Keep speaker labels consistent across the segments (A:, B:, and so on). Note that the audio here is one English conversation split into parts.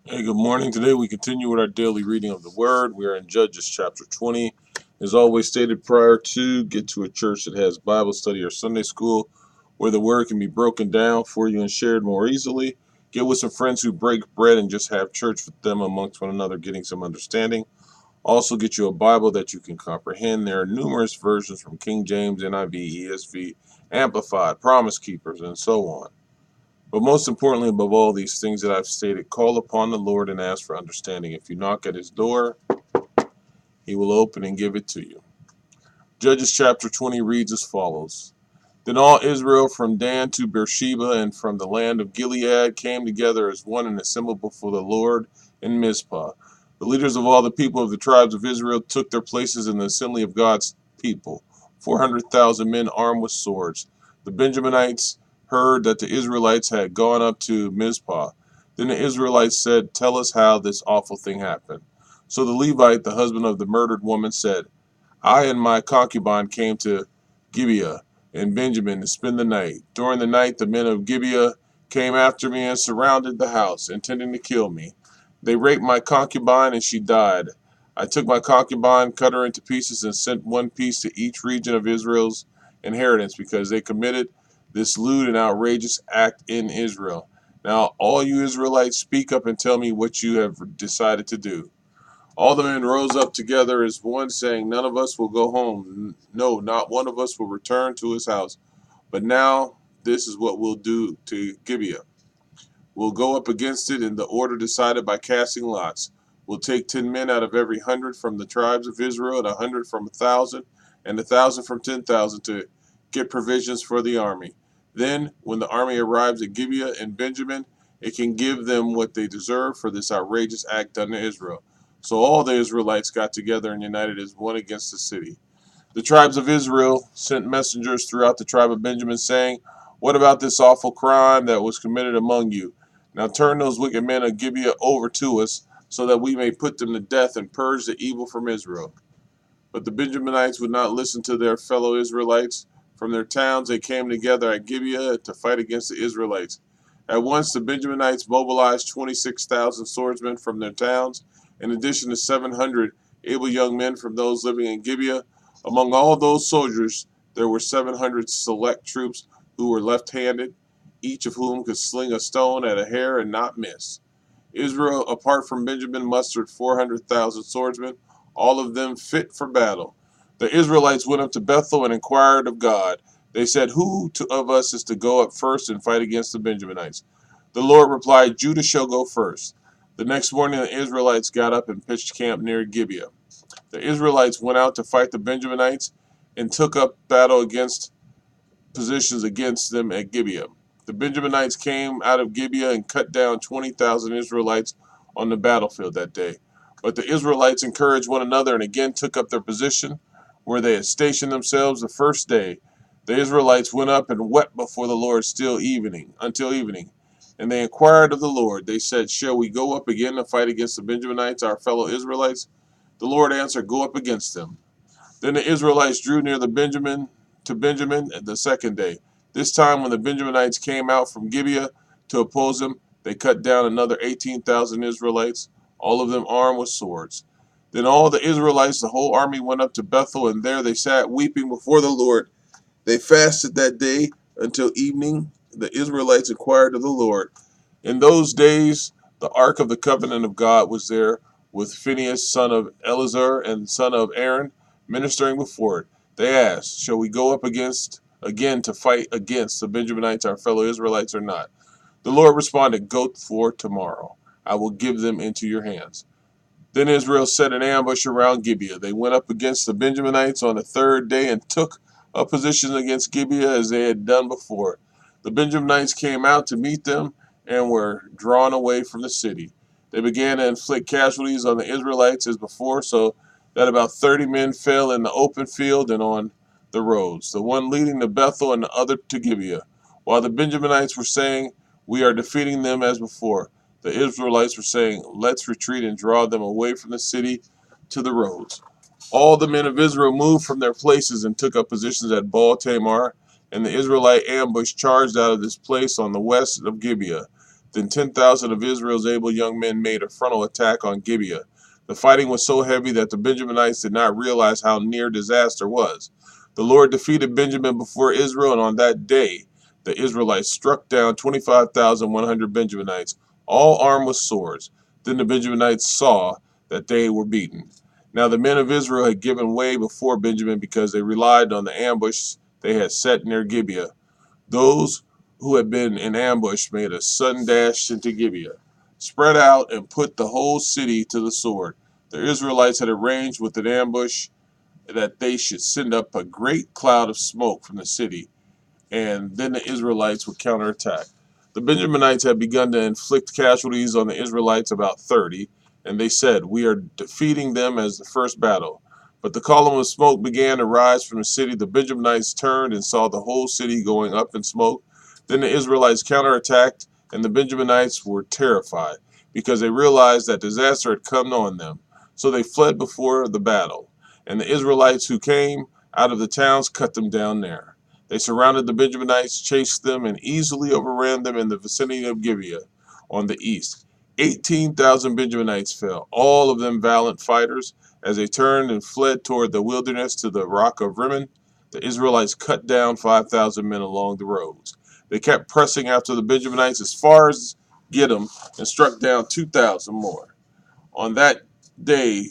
A: Hey, good morning. Today we continue with our daily reading of the Word. We are in Judges chapter 20. As always stated prior to, get to a church that has Bible study or Sunday school where the Word can be broken down for you and shared more easily. Get with some friends who break bread and just have church with them amongst one another, getting some understanding. Also, get you a Bible that you can comprehend. There are numerous versions from King James, NIV, ESV, Amplified, Promise Keepers, and so on. But most importantly, above all these things that I've stated, call upon the Lord and ask for understanding. If you knock at his door, he will open and give it to you. Judges chapter 20 reads as follows. Then all Israel from Dan to Beersheba and from the land of Gilead came together as one and assembled before the Lord in Mizpah. The leaders of all the people of the tribes of Israel took their places in the assembly of God's people, 400,000 men armed with swords. The Benjaminites heard that the Israelites had gone up to Mizpah. Then the Israelites said, "Tell us how this awful thing happened." So the Levite, the husband of the murdered woman, said, "I and my concubine came to Gibeah and Benjamin to spend the night. During the night, the men of Gibeah came after me and surrounded the house, intending to kill me. They raped my concubine, and she died. I took my concubine, cut her into pieces, and sent one piece to each region of Israel's inheritance because they committed this lewd and outrageous act in Israel. Now, all you Israelites, speak up and tell me what you have decided to do." All the men rose up together as one, saying, "None of us will go home. No, not one of us will return to his house. But now this is what we'll do to Gibeah. We'll go up against it in the order decided by casting lots. We'll take 10 men out of every 100 from the tribes of Israel, and 100 from 1,000, and 1,000 from 10,000 to get provisions for the army. Then, when the army arrives at Gibeah and Benjamin, it can give them what they deserve for this outrageous act done to Israel." So all the Israelites got together and united as one against the city. The tribes of Israel sent messengers throughout the tribe of Benjamin, saying, "What about this awful crime that was committed among you? Now turn those wicked men of Gibeah over to us, so that we may put them to death and purge the evil from Israel." But the Benjaminites would not listen to their fellow Israelites. From their towns they came together at Gibeah to fight against the Israelites. At once the Benjaminites mobilized 26,000 swordsmen from their towns, in addition to 700 able young men from those living in Gibeah. Among all those soldiers, there were 700 select troops who were left-handed, each of whom could sling a stone at a hair and not miss. Israel, apart from Benjamin, mustered 400,000 swordsmen, all of them fit for battle. The Israelites went up to Bethel and inquired of God. They said, of us is to go up first and fight against the Benjaminites?" The Lord replied, "Judah shall go first." The next morning the Israelites got up and pitched camp near Gibeah. The Israelites went out to fight the Benjaminites and took up battle against positions against them at Gibeah. The Benjaminites came out of Gibeah and cut down 20,000 Israelites on the battlefield that day. But the Israelites encouraged one another and again took up their position where they had stationed themselves the first day. The Israelites went up and wept before the Lord until evening. And they inquired of the Lord. They said, "Shall we go up again to fight against the Benjaminites, our fellow Israelites?" The Lord answered, "Go up against them." Then the Israelites drew near Benjamin the second day. This time, when the Benjaminites came out from Gibeah to oppose them, they cut down another 18,000 Israelites, all of them armed with swords. Then all the Israelites, the whole army, went up to Bethel, and there they sat weeping before the Lord. They fasted that day until evening. The Israelites inquired of the Lord. In those days, the ark of the covenant of God was there, with Phinehas, son of Eleazar, and son of Aaron, ministering before it. They asked, "Shall we go up again to fight against the Benjaminites, our fellow Israelites, or not?" The Lord responded, "Go for tomorrow. I will give them into your hands." Then Israel set an ambush around Gibeah. They went up against the Benjaminites on the third day and took up positions against Gibeah as they had done before. The Benjaminites came out to meet them and were drawn away from the city. They began to inflict casualties on the Israelites as before, so that about 30 men fell in the open field and on the roads, the one leading to Bethel and the other to Gibeah. While the Benjaminites were saying, "We are defeating them as before," the Israelites were saying, "Let's retreat and draw them away from the city to the roads." All the men of Israel moved from their places and took up positions at Baal Tamar, and the Israelite ambush charged out of this place on the west of Gibeah. Then 10,000 of Israel's able young men made a frontal attack on Gibeah. The fighting was so heavy that the Benjaminites did not realize how near disaster was. The Lord defeated Benjamin before Israel, and on that day the Israelites struck down 25,100 Benjaminites, all armed with swords. Then the Benjaminites saw that they were beaten. Now the men of Israel had given way before Benjamin because they relied on the ambush they had set near Gibeah. Those who had been in ambush made a sudden dash into Gibeah, spread out, and put the whole city to the sword. The Israelites had arranged with an ambush that they should send up a great cloud of smoke from the city, and then the Israelites would counterattack. The Benjaminites had begun to inflict casualties on the Israelites, about 30, and they said, "We are defeating them as the first battle." But the column of smoke began to rise from the city. The Benjaminites turned and saw the whole city going up in smoke. Then the Israelites counterattacked, and the Benjaminites were terrified because they realized that disaster had come on them. So they fled before the battle, and the Israelites who came out of the towns cut them down there. They surrounded the Benjaminites, chased them, and easily overran them in the vicinity of Gibeah on the east. 18,000 Benjaminites fell, all of them valiant fighters. As they turned and fled toward the wilderness to the rock of Rimmon, the Israelites cut down 5,000 men along the roads. They kept pressing after the Benjaminites as far as Gittim and struck down 2,000 more. On that day,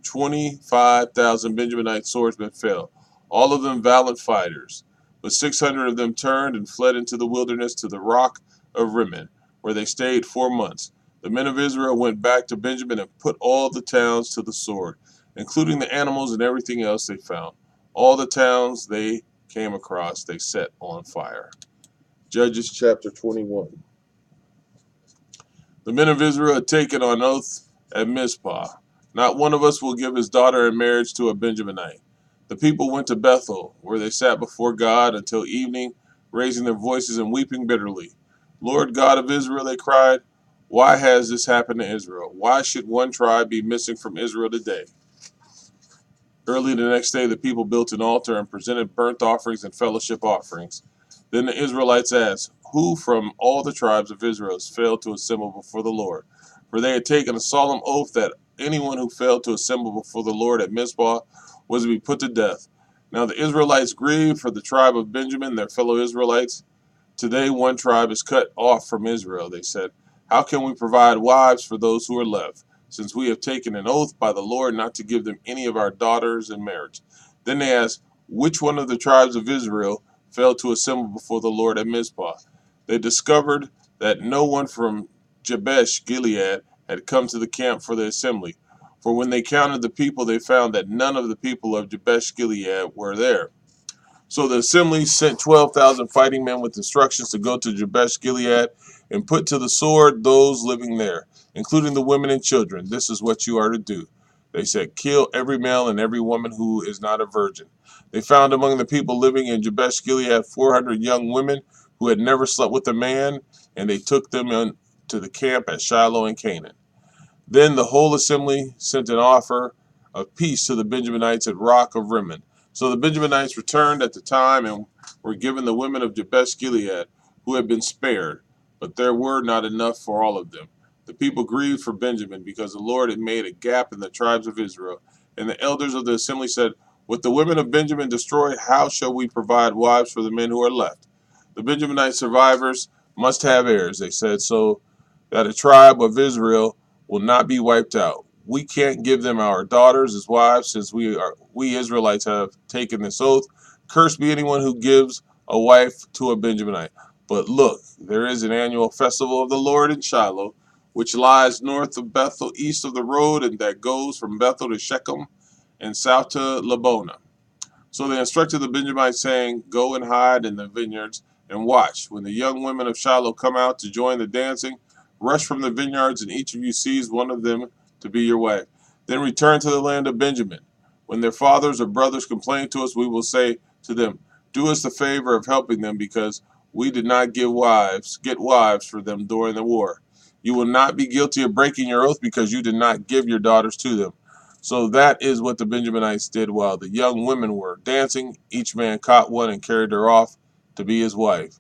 A: 25,000 Benjaminite swordsmen fell, all of them valiant fighters. But 600 of them turned and fled into the wilderness to the rock of Rimmon, where they stayed 4 months. The men of Israel went back to Benjamin and put all the towns to the sword, including the animals and everything else they found. All the towns they came across, they set on fire. Judges chapter 21. The men of Israel had taken on oath at Mizpah, "Not one of us will give his daughter in marriage to a Benjaminite." The people went to Bethel, where they sat before God until evening, raising their voices and weeping bitterly. "Lord God of Israel," they cried, "why has this happened to Israel? Why should one tribe be missing from Israel today?" Early the next day, the people built an altar and presented burnt offerings and fellowship offerings. Then the Israelites asked, "Who from all the tribes of Israel has failed to assemble before the Lord?" For they had taken a solemn oath that anyone who failed to assemble before the Lord at Mizpah was to be put to death. Now the Israelites grieved for the tribe of Benjamin, their fellow Israelites. "Today one tribe is cut off from Israel," they said. "How can we provide wives for those who are left, since we have taken an oath by the Lord not to give them any of our daughters in marriage?" Then they asked, "Which one of the tribes of Israel failed to assemble before the Lord at Mizpah?" They discovered that no one from Jabesh Gilead had come to the camp for the assembly. For when they counted the people, they found that none of the people of Jabesh Gilead were there. So the assembly sent 12,000 fighting men with instructions to go to Jabesh Gilead and put to the sword those living there, including the women and children. "This is what you are to do," they said. "Kill every male and every woman who is not a virgin." They found among the people living in Jabesh Gilead 400 young women who had never slept with a man, and they took them into the camp at Shiloh in Canaan. Then the whole assembly sent an offer of peace to the Benjaminites at Rock of Rimmon. So the Benjaminites returned at the time and were given the women of Jabesh Gilead, who had been spared, but there were not enough for all of them. The people grieved for Benjamin because the Lord had made a gap in the tribes of Israel. And the elders of the assembly said, "With the women of Benjamin destroyed, how shall we provide wives for the men who are left? The Benjaminite survivors must have heirs," they said, "so that a tribe of Israel will not be wiped out. We can't give them our daughters as wives, since we Israelites have taken this oath. Cursed be anyone who gives a wife to a Benjaminite. But look, there is an annual festival of the Lord in Shiloh, which lies north of Bethel, east of the road, and that goes from Bethel to Shechem and south to Lebonah." So they instructed the Benjamites, saying, "Go and hide in the vineyards and watch. When the young women of Shiloh come out to join the dancing, rush from the vineyards, and each of you seize one of them to be your wife. Then return to the land of Benjamin. When their fathers or brothers complain to us, we will say to them, 'Do us the favor of helping them, because we did not get wives for them during the war.' You will not be guilty of breaking your oath, because you did not give your daughters to them." So that is what the Benjaminites did while the young women were dancing. Each man caught one and carried her off to be his wife.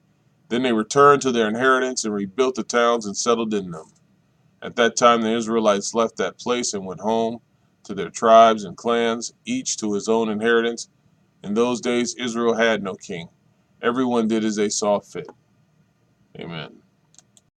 A: Then they returned to their inheritance and rebuilt the towns and settled in them. At that time the Israelites left that place and went home to their tribes and clans, each to his own inheritance. In those days Israel had no king. Everyone did as they saw fit. Amen.